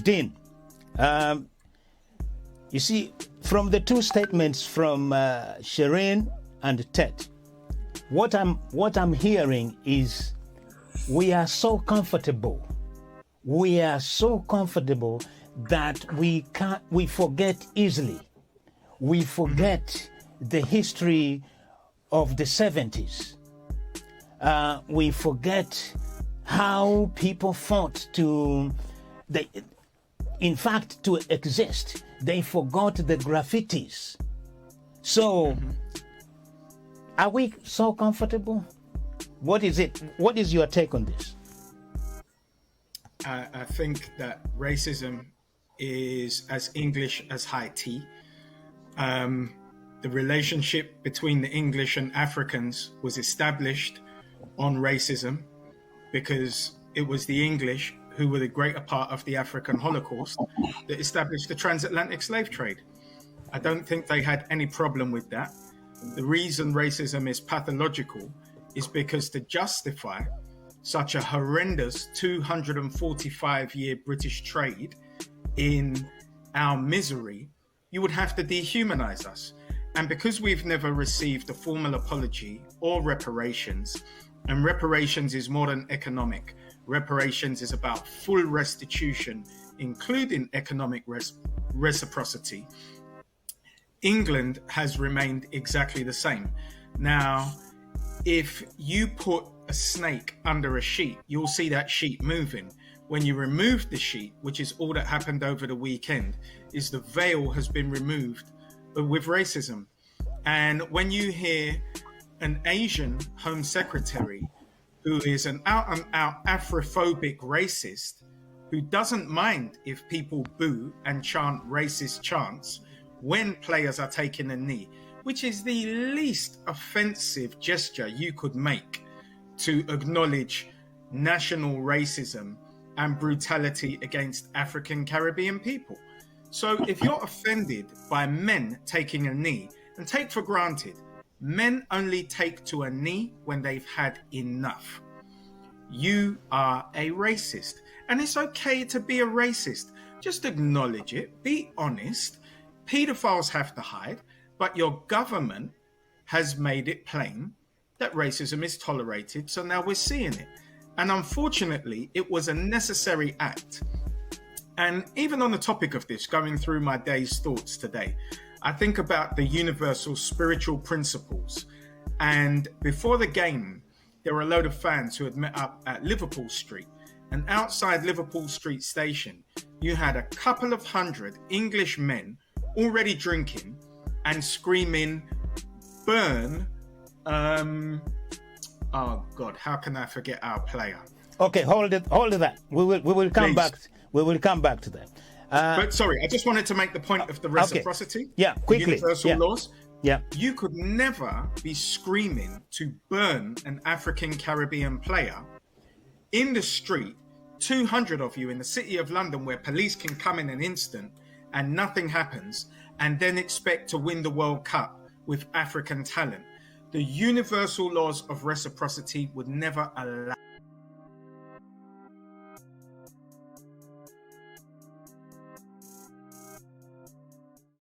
Dean, you see, from the two statements from Shireen and Ted, what I'm hearing is we are so comfortable. We are so comfortable that we forget easily. We forget the history of the 70s. We forget how people fought to exist. They forgot the graffitis. So, are we so comfortable? What is it? What is your take on this? I think that racism is as English as high tea. The relationship between the English and Africans was established on racism because it was the English who were the greater part of the African Holocaust that established the transatlantic slave trade. I don't think they had any problem with that. The reason racism is pathological is because to justify such a horrendous 245-year British trade in our misery, you would have to dehumanize us. And because we've never received a formal apology or reparations, and reparations is more than economic, reparations is about full restitution, including economic reciprocity, England has remained exactly the same. Now, if you put a snake under a sheet, you'll see that sheet moving. When you remove the sheet, which is all that happened over the weekend, is the veil has been removed with racism. And when you hear an Asian Home Secretary who is an out-and-out Afrophobic racist, who doesn't mind if people boo and chant racist chants when players are taking a knee, which is the least offensive gesture you could make to acknowledge national racism and brutality against African Caribbean people. So if you're offended by men taking a knee, and take for granted, men only take to a knee when they've had enough. You are a racist. And it's okay to be a racist. Just acknowledge it, be honest. Pedophiles have to hide, but your government has made it plain that racism is tolerated, so now we're seeing it. And unfortunately, it was a necessary act. And even on the topic of this, going through my day's thoughts today, I think about the universal spiritual principles. And before the game, there were a load of fans who had met up at Liverpool Street. And outside Liverpool Street Station, you had a couple of hundred English men already drinking and screaming, burn. Oh God, how can I forget our player? Okay, hold that. We will come Please. back. We will come back to that. But sorry, I just wanted to make the point of the reciprocity. Okay. Yeah, quickly. Universal laws. Yeah. You could never be screaming to burn an African Caribbean player in the street, 200 of you in the city of London where police can come in an instant and nothing happens, and then expect to win the World Cup with African talent. The universal laws of reciprocity would never allow